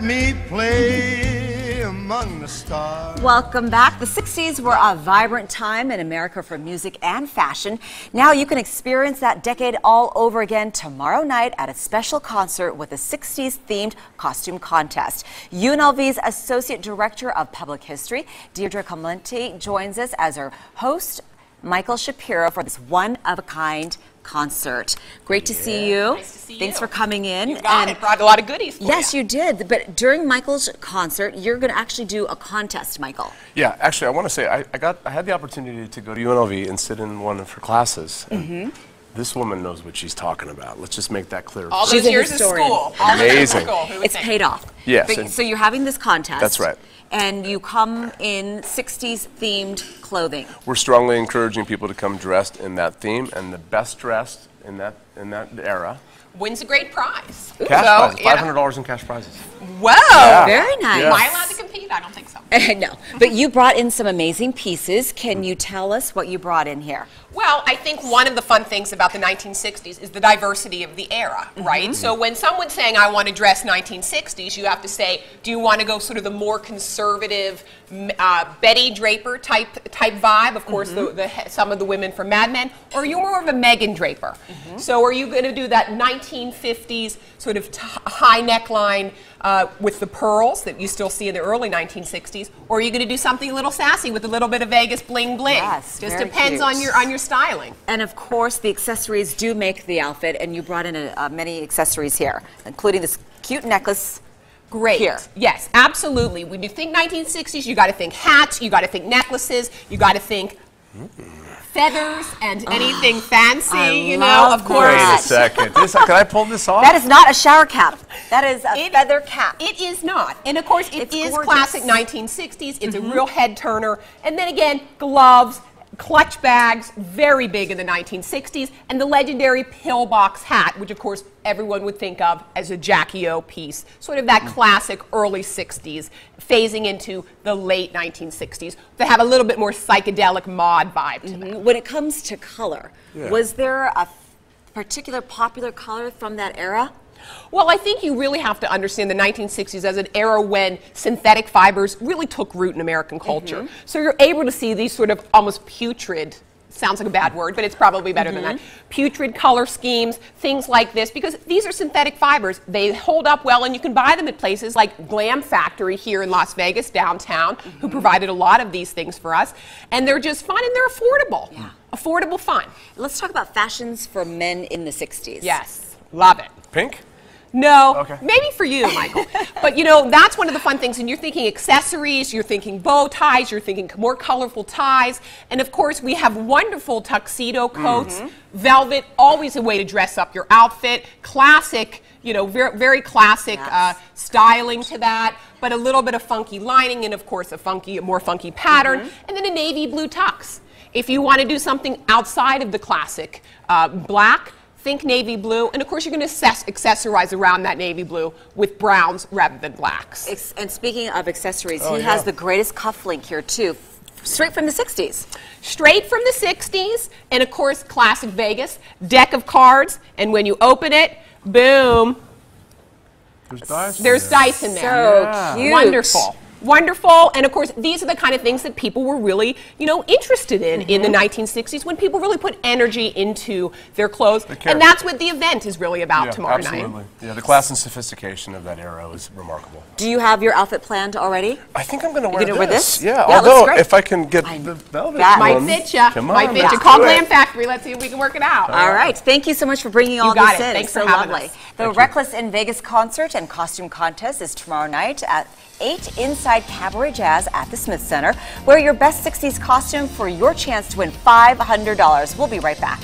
me play among the stars. Welcome back. The 60s were a vibrant time in America for music and fashion. Now you can experience that decade all over again tomorrow night at a special concert with a 60s themed costume contest. UNLV's Associate Director of Public History, Deirdre Comlenti, joins us as our host, Michael Shapiro, for this one-of-a-kind concert. Great to see you. Nice to see you. Thanks for coming in. You got it. Brought a lot of goodies for Yes, you did. But during Michael's concert, you're going to actually do a contest, Michael. Yeah, actually, I want to say I had the opportunity to go to UNLV and sit in one of her classes. This woman knows what she's talking about. Let's just make that clear. All those years of school. Amazing. It's paid off. Yes. But, so you're having this contest. That's right. And you come in 60s themed clothing. We're strongly encouraging people to come dressed in that theme, and the best dressed in that era wins a great prize. cash prizes, $500 in cash prizes. Whoa! Yeah. Very nice. Am I allowed to compete? I don't think so. No, but you brought in some amazing pieces. Can you tell us what you brought in here? Well, I think one of the fun things about the 1960s is the diversity of the era, right? So when someone's saying, I want to dress 1960s, you have to say, do you want to go sort of the more conservative Betty Draper type vibe? Of course, some of the women from Mad Men. Or are you more of a Megan Draper? So are you going to do that 1950s sort of high neckline with the pearls that you still see in the early 1960s? Or are you going to do something a little sassy with a little bit of Vegas bling bling? Yes, just very depends cute. on your styling. And of course, the accessories do make the outfit, and you brought in many accessories here, including this cute necklace. Great. Here. Yes, absolutely. When you think 1960s, you got to think hats, you got to think necklaces, you got to think feathers and anything fancy, you know, of course. Wait a second. Can I pull this off? That is not a shower cap. That is a feather cap. It is not. And of course, it is gorgeous. classic 1960s. It's a real head turner. And then again, gloves, clutch bags, very big in the 1960s, and the legendary pillbox hat, which of course everyone would think of as a Jackie O piece, sort of that classic early 60s, phasing into the late 1960s. They have a little bit more psychedelic mod vibe to them. When it comes to color, was there a particular popular color from that era? Well, I think you really have to understand the 1960s as an era when synthetic fibers really took root in American culture. So you're able to see these sort of almost putrid, sounds like a bad word, but it's probably better than that, putrid color schemes, things like this, because these are synthetic fibers. They hold up well, and you can buy them at places like Glam Factory here in Las Vegas, downtown, who provided a lot of these things for us. And they're just fun, and they're affordable. Yeah. Affordable fun. Let's talk about fashions for men in the 60s. Yes, love it. Pink? No, Okay. maybe for you, Michael. But you know, that's one of the fun things. And you're thinking accessories, you're thinking bow ties, you're thinking more colorful ties. And of course, we have wonderful tuxedo coats. Velvet, always a way to dress up your outfit. Classic, you know, very, very classic styling to that. But a little bit of funky lining and of course a more funky pattern. And then a navy blue tux. If you want to do something outside of the classic black, think navy blue, and of course you're going to accessorize around that navy blue with browns rather than blacks. And speaking of accessories, he has the greatest cufflink here too, straight from the 60s. Straight from the 60s, and of course classic Vegas, deck of cards, and when you open it, boom, there's dice in there. So cute. Wonderful. Wonderful, and of course, these are the kind of things that people were really, you know, interested in the 1960s, when people really put energy into their clothes, and that's what the event is really about tomorrow night. Yeah, the class and sophistication of that era was remarkable. Do you have your outfit planned already? I think I'm going to wear this. Yeah, Yeah, although looks great. if I can get the velvet Might one. fit ya. Come Might on, fit let's ya. Call do it. Glam Factory. Let's see if we can work it out. All right. Thank you so much for bringing all got this it. in. Thanks It's for so having lovely. us. The Reckless in Vegas concert and costume contest is tomorrow night at 8 inside Cabaret Jazz at the Smith Center. Wear your best 60s costume for your chance to win $500. We'll be right back.